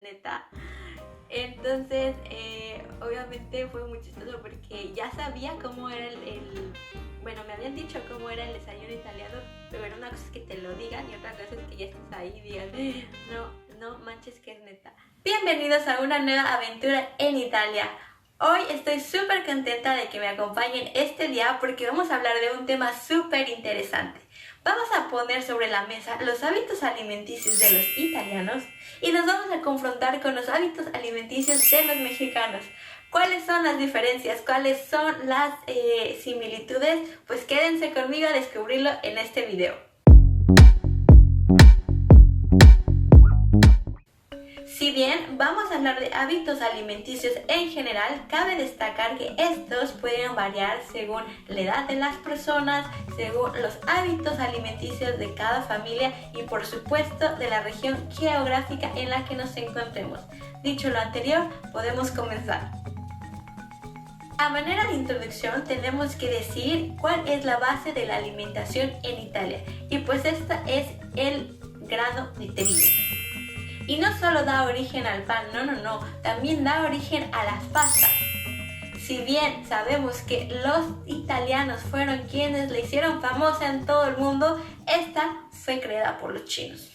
neta. Entonces, obviamente fue muy chistoso porque ya sabía cómo era bueno, me habían dicho cómo era el desayuno italiano, pero una cosa es que te lo digan y otra cosa es que ya estés ahí y digas, no manches que es neta. Bienvenidos a una nueva aventura en Italia. Hoy estoy súper contenta de que me acompañen este día porque vamos a hablar de un tema súper interesante. Vamos a poner sobre la mesa los hábitos alimenticios de los italianos y nos vamos a confrontar con los hábitos alimenticios de los mexicanos. ¿Cuáles son las diferencias? ¿Cuáles son las similitudes? Pues quédense conmigo a descubrirlo en este video. Si bien vamos a hablar de hábitos alimenticios en general, cabe destacar que estos pueden variar según la edad de las personas, según los hábitos alimenticios de cada familia y por supuesto de la región geográfica en la que nos encontremos. Dicho lo anterior, podemos comenzar. A manera de introducción tenemos que decir cuál es la base de la alimentación en Italia y pues esta es el grano de trigo. Y no solo da origen al pan, no, también da origen a las pastas. Si bien sabemos que los italianos fueron quienes la hicieron famosa en todo el mundo, esta fue creada por los chinos.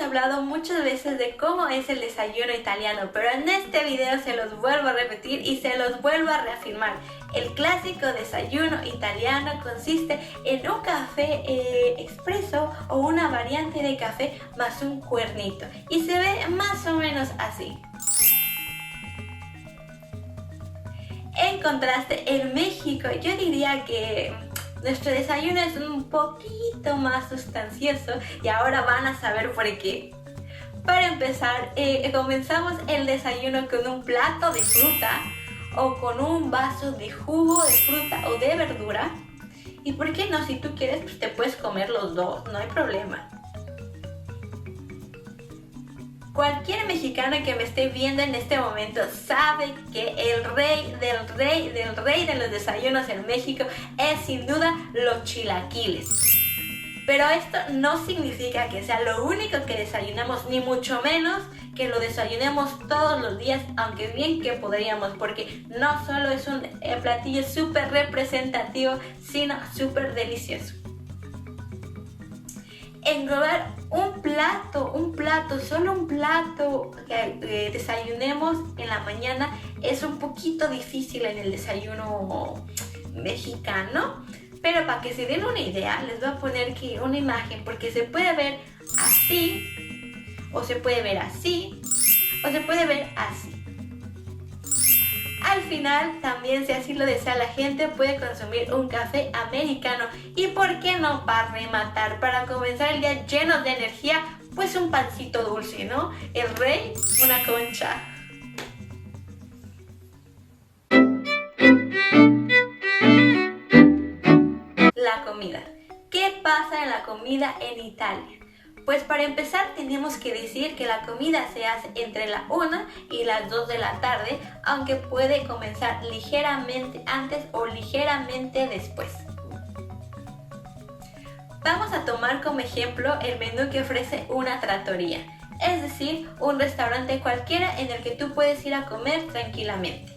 Hablado muchas veces de cómo es el desayuno italiano, pero en este video se los vuelvo a repetir y se los vuelvo a reafirmar. El clásico desayuno italiano consiste en un café expreso o una variante de café más un cuernito y se ve más o menos así. En contraste, en México yo diría que nuestro desayuno es un poquito más sustancioso y ahora van a saber por qué. Para empezar, comenzamos el desayuno con un plato de fruta o con un vaso de jugo de fruta o de verdura. Y por qué no, si tú quieres, pues te puedes comer los dos, no hay problema. Cualquier mexicano que me esté viendo en este momento sabe que el rey de los desayunos en México es sin duda los chilaquiles. Pero esto no significa que sea lo único que desayunamos, ni mucho menos que lo desayunemos todos los días, aunque bien que podríamos, porque no solo es un platillo súper representativo, sino súper delicioso. Englobar solo un plato que desayunemos en la mañana es un poquito difícil en el desayuno mexicano, pero para que se den una idea les voy a poner aquí una imagen porque se puede ver así, o se puede ver así, o se puede ver así. Al final, también si así lo desea la gente, puede consumir un café americano y por qué no, para rematar, para comenzar el día llenos de energía, pues un pancito dulce, ¿no? El rey, una concha. La comida. ¿Qué pasa en la comida en Italia? Pues para empezar tenemos que decir que la comida se hace entre la 1 y las 2 de la tarde, aunque puede comenzar ligeramente antes o ligeramente después. Vamos a tomar como ejemplo el menú que ofrece una trattoria, es decir, un restaurante cualquiera en el que tú puedes ir a comer tranquilamente.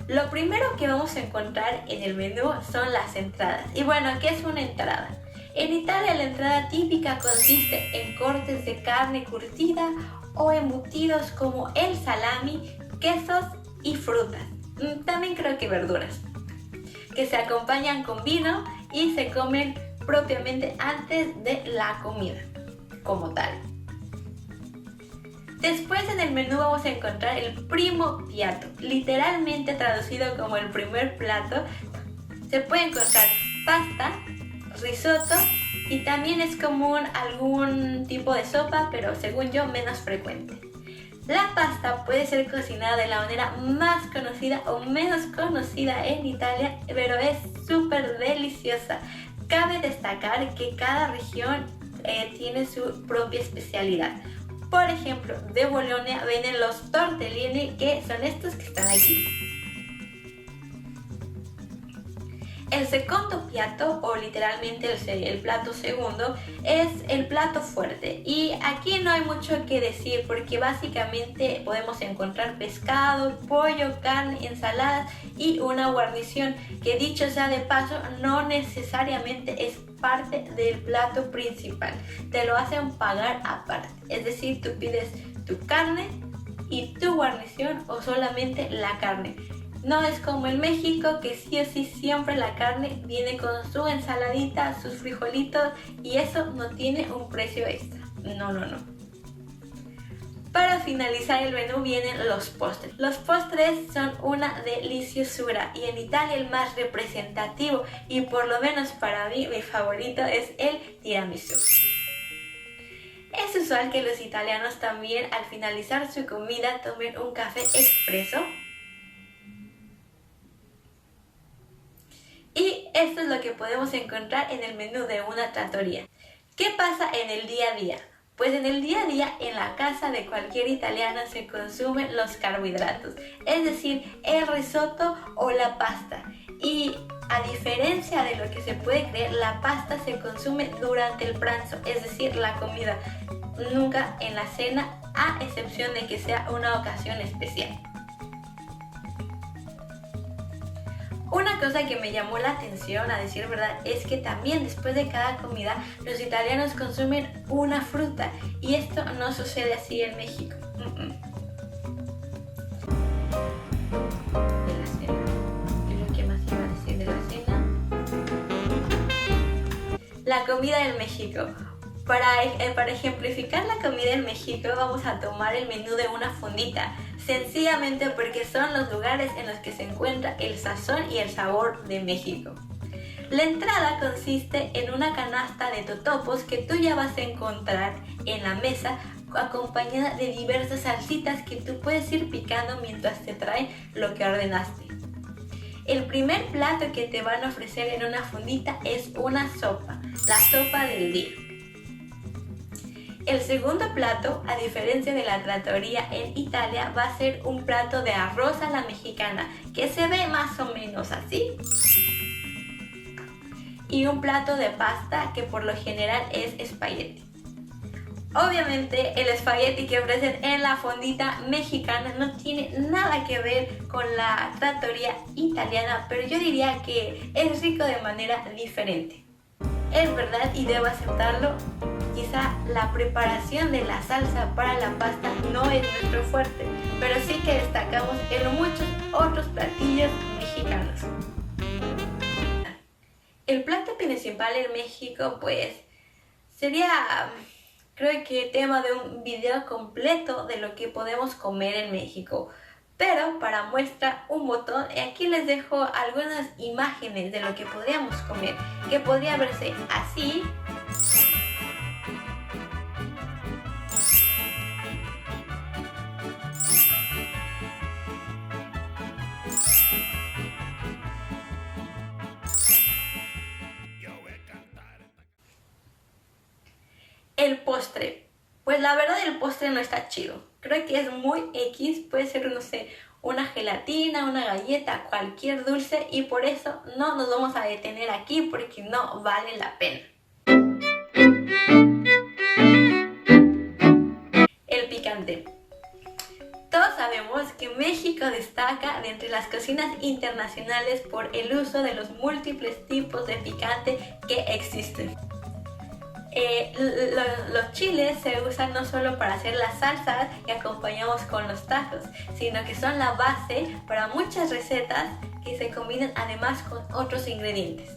Lo primero que vamos a encontrar en el menú son las entradas. Y bueno, ¿qué es una entrada? En Italia la entrada típica consiste en cortes de carne curtida o embutidos como el salami, quesos y frutas. También creo que verduras, que se acompañan con vino y se comen propiamente antes de la comida, como tal. Después en el menú vamos a encontrar el primo piatto, literalmente traducido como el primer plato. Se puede encontrar pasta, risotto y también es común algún tipo de sopa, pero según yo menos frecuente. La pasta puede ser cocinada de la manera más conocida o menos conocida en Italia, pero es súper deliciosa. Cabe destacar que cada región tiene su propia especialidad. Por ejemplo, de Bolonia vienen los tortellini, que son estos que están aquí. El secondo piatto, o literalmente el plato segundo, es el plato fuerte. Y aquí no hay mucho que decir porque básicamente podemos encontrar pescado, pollo, carne, ensaladas y una guarnición que, dicho sea de paso, no necesariamente es parte del plato principal. Te lo hacen pagar aparte. Es decir, tú pides tu carne y tu guarnición o solamente la carne. No es como en México, que sí o sí siempre la carne viene con su ensaladita, sus frijolitos, y eso no tiene un precio extra. No. Para finalizar el menú vienen los postres. Los postres son una deliciosura y en Italia el más representativo, y por lo menos para mí mi favorito, es el tiramisú. Es usual que los italianos también, al finalizar su comida, tomen un café expreso. Y esto es lo que podemos encontrar en el menú de una trattoria. ¿Qué pasa en el día a día? Pues en el día a día, en la casa de cualquier italiano se consumen los carbohidratos, es decir, el risotto o la pasta. Y a diferencia de lo que se puede creer, la pasta se consume durante el pranzo, es decir, la comida, nunca en la cena, a excepción de que sea una ocasión especial. Una cosa que me llamó la atención, a decir verdad, es que también después de cada comida los italianos consumen una fruta, y esto no sucede así en México. De la cena, ¿qué más iba a decir de la cena? La comida en México. Para ejemplificar la comida en México, vamos a tomar el menú de una fondita, sencillamente porque son los lugares en los que se encuentra el sazón y el sabor de México. La entrada consiste en una canasta de totopos que tú ya vas a encontrar en la mesa, acompañada de diversas salsitas que tú puedes ir picando mientras te traen lo que ordenaste. El primer plato que te van a ofrecer en una fondita es una sopa, la sopa del día. El segundo plato, a diferencia de la trattoria en Italia, va a ser un plato de arroz a la mexicana, que se ve más o menos así. Y un plato de pasta, que por lo general es espagueti. Obviamente el espagueti que ofrecen en la fondita mexicana no tiene nada que ver con la trattoria italiana, pero yo diría que es rico de manera diferente. Es verdad, y debo aceptarlo, quizá la preparación de la salsa para la pasta no es nuestro fuerte, pero sí que destacamos en muchos otros platillos mexicanos. El plato principal en México, pues, sería, creo que, tema de un video completo de lo que podemos comer en México. Pero para muestra un botón, aquí les dejo algunas imágenes de lo que podríamos comer, que podría verse así. El postre. Pues la verdad, el postre no está chido. Creo que es muy X, puede ser, no sé, una gelatina, una galleta, cualquier dulce, y por eso no nos vamos a detener aquí porque no vale la pena. El picante. Todos sabemos que México destaca de entre las cocinas internacionales por el uso de los múltiples tipos de picante que existen. Los chiles se usan no solo para hacer las salsas que acompañamos con los tacos, sino que son la base para muchas recetas que se combinan además con otros ingredientes.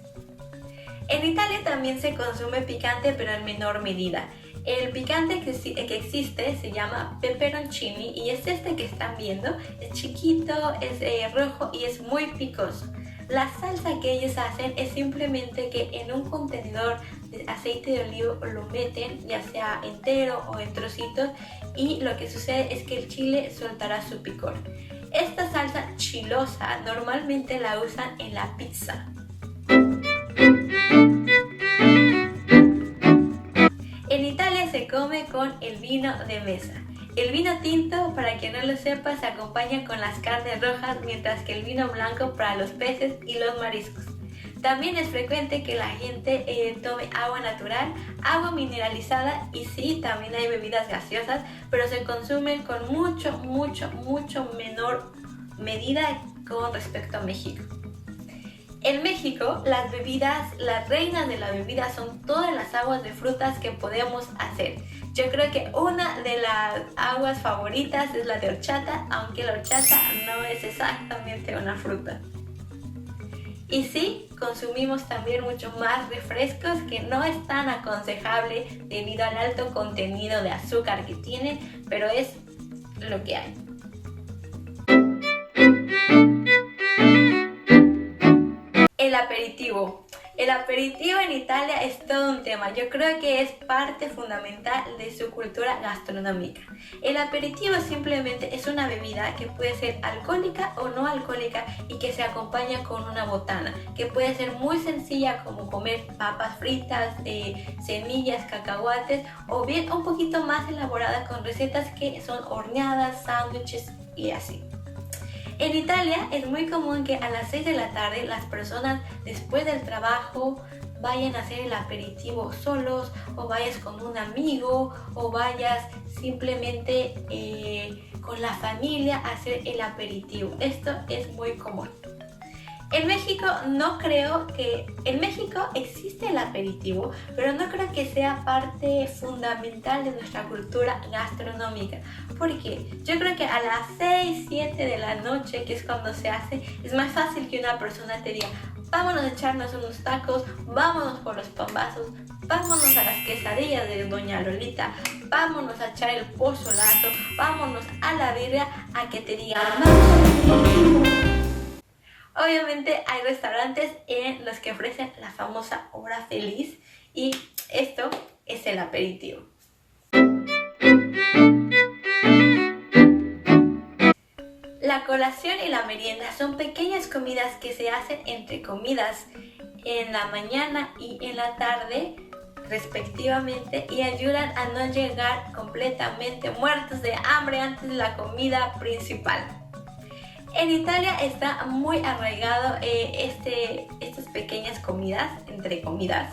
En Italia también se consume picante, pero en menor medida. El picante que existe se llama peperoncini, y es este que están viendo. Es chiquito, es rojo y es muy picoso. La salsa que ellos hacen es simplemente que en un contenedor de aceite de olivo lo meten, ya sea entero o en trocitos, y lo que sucede es que el chile soltará su picor. Esta salsa chilosa normalmente la usan en la pizza. En Italia se come con el vino de mesa. El vino tinto, para quien no lo sepa, se acompaña con las carnes rojas, mientras que el vino blanco para los peces y los mariscos. También es frecuente que la gente tome agua natural, agua mineralizada y sí, también hay bebidas gaseosas, pero se consumen con mucho menor medida con respecto a México. En México, las reinas de la bebida son todas las aguas de frutas que podemos hacer. Yo creo que una de las aguas favoritas es la de horchata, aunque la horchata no es exactamente una fruta. Y sí, consumimos también mucho más refrescos, que no es tan aconsejable debido al alto contenido de azúcar que tienen, pero es lo que hay. El aperitivo. El aperitivo en Italia es todo un tema. Yo creo que es parte fundamental de su cultura gastronómica. El aperitivo simplemente es una bebida que puede ser alcohólica o no alcohólica y que se acompaña con una botana, que puede ser muy sencilla como comer papas fritas, semillas, cacahuates, o bien un poquito más elaborada con recetas que son horneadas, sándwiches y así. En Italia es muy común que a las 6 de la tarde las personas después del trabajo vayan a hacer el aperitivo solos, o vayas con un amigo, o vayas simplemente con la familia a hacer el aperitivo. Esto es muy común. En México en México existe el aperitivo, pero no creo que sea parte fundamental de nuestra cultura gastronómica. Porque yo creo que a las 6, 7 de la noche, que es cuando se hace, es más fácil que una persona te diga: vámonos a echarnos unos tacos, vámonos por los pambazos, vámonos a las quesadillas de Doña Lolita, vámonos a echar el pozolazo, vámonos a la birria, a que te digan: obviamente hay restaurantes en los que ofrecen la famosa hora feliz, y esto es el aperitivo. La colación y la merienda son pequeñas comidas que se hacen entre comidas en la mañana y en la tarde, respectivamente, y ayudan a no llegar completamente muertos de hambre antes de la comida principal. En Italia está muy arraigado estas pequeñas comidas, entre comidas.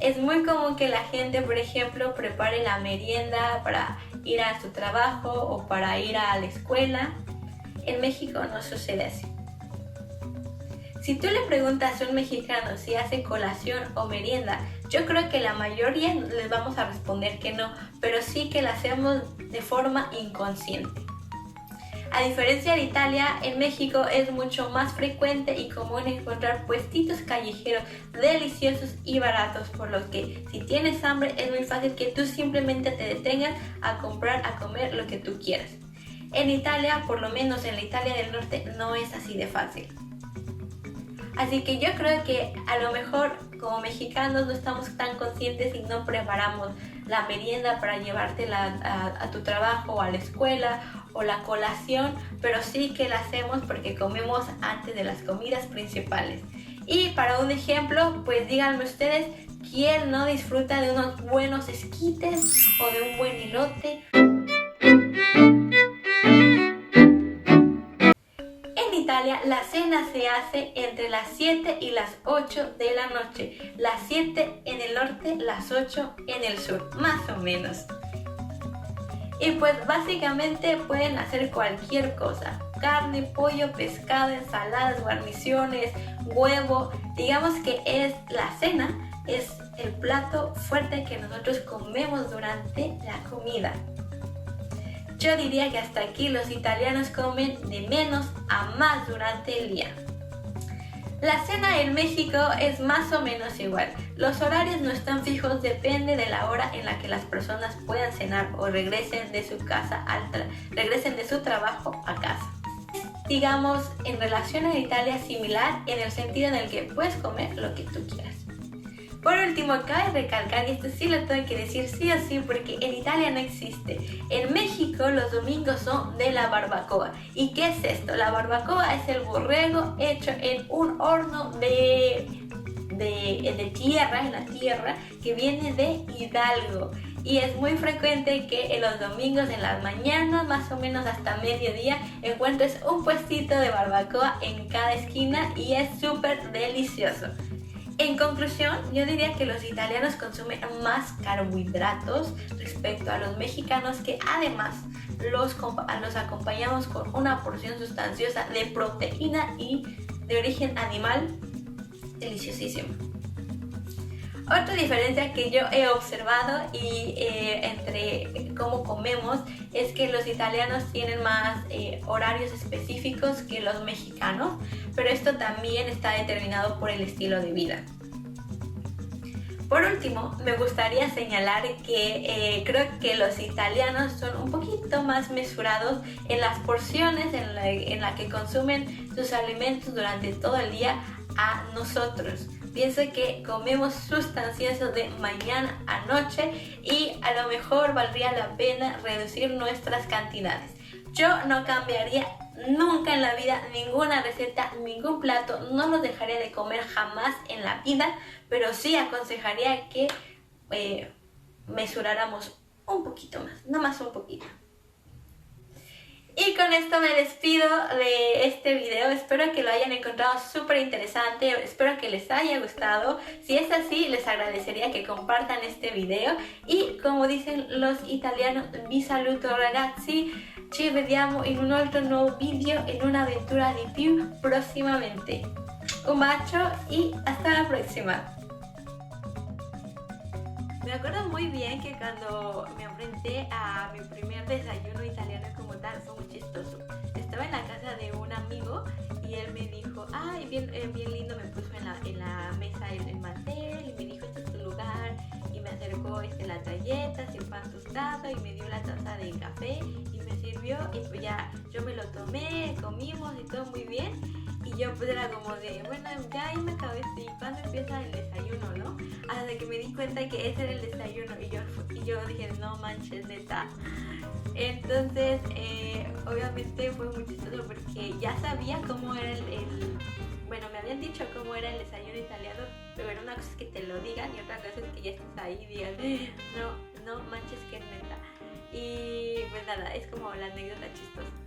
Es muy común que la gente, por ejemplo, prepare la merienda para ir a su trabajo o para ir a la escuela. En México no sucede así. Si tú le preguntas a un mexicano si hace colación o merienda, yo creo que la mayoría les vamos a responder que no, pero sí que la hacemos de forma inconsciente. A diferencia de Italia, en México es mucho más frecuente y común encontrar puestitos callejeros deliciosos y baratos, por lo que si tienes hambre es muy fácil que tú simplemente te detengas a comprar, a comer lo que tú quieras. En Italia, por lo menos en la Italia del Norte, no es así de fácil. Así que yo creo que a lo mejor como mexicanos no estamos tan conscientes y no preparamos la merienda para llevártela a tu trabajo o a la escuela, o la colación, pero sí que la hacemos porque comemos antes de las comidas principales. Y para un ejemplo, pues díganme ustedes, ¿quién no disfruta de unos buenos esquites o de un buen elote? En Italia la cena se hace entre las 7 y las 8 de la noche, las 7 en el norte, las 8 en el sur, más o menos. Y pues básicamente pueden hacer cualquier cosa: carne, pollo, pescado, ensaladas, guarniciones, huevo. Digamos que la cena es el plato fuerte que nosotros comemos durante la comida. Yo diría que hasta aquí los italianos comen de menos a más durante el día. La cena en México es más o menos igual. Los horarios no están fijos, depende de la hora en la que las personas puedan cenar o regresen de su trabajo a casa. Digamos, en relación a Italia, similar en el sentido en el que puedes comer lo que tú quieras. Por último, cabe recalcar, y esto sí lo tengo que decir sí o sí porque en Italia no existe. En México los domingos son de la barbacoa. ¿Y qué es esto? La barbacoa es el borrego hecho en un horno de tierra, en la tierra, que viene de Hidalgo. Y es muy frecuente que en los domingos en las mañanas, más o menos hasta mediodía, encuentres un puestito de barbacoa en cada esquina y es súper delicioso. delicioso. En conclusión, yo diría que los italianos consumen más carbohidratos respecto a los mexicanos, que además los acompañamos con una porción sustanciosa de proteína y de origen animal deliciosísimo. Otra diferencia que yo he observado entre cómo comemos es que los italianos tienen más horarios específicos que los mexicanos, pero esto también está determinado por el estilo de vida. Por último, me gustaría señalar que creo que los italianos son un poquito más mesurados en las porciones en la que consumen sus alimentos durante todo el día a nosotros. Pienso que comemos sustancioso de mañana a noche y a lo mejor valdría la pena reducir nuestras cantidades. Yo no cambiaría nunca en la vida ninguna receta, ningún plato, no los dejaría de comer jamás en la vida, pero sí aconsejaría que mesuráramos un poquito más, no más un poquito. Y con esto me despido de este video. Espero que lo hayan encontrado súper interesante, espero que les haya gustado. Si es así, les agradecería que compartan este video. Y como dicen los italianos, vi saluto ragazzi, ci vediamo in un altro nuovo video, en una aventura di più próximamente. Un bacio y hasta la próxima. Me acuerdo muy bien que cuando me enfrenté a mi primer desayuno italiano como tal, fue muy chistoso. Estaba en la casa de un amigo y él me dijo, ay, bien lindo, me puso en la mesa el mantel y me dijo, este es tu lugar. Y me acercó las galletas, el pan tostado y me dio la taza de café y me sirvió y pues ya yo me lo tomé, comimos y todo muy bien. Y yo pues era como de, bueno, ya ahí me acabé, ¿y cuándo empieza el desayuno, no? Hasta que me di cuenta que ese era el desayuno y yo dije, no manches, neta. Entonces, obviamente fue muy chistoso porque ya sabía cómo era bueno, me habían dicho cómo era el desayuno italiano, pero una cosa es que te lo digan y otra cosa es que ya estés ahí y digas, no manches, que neta. Y pues nada, es como la anécdota chistosa.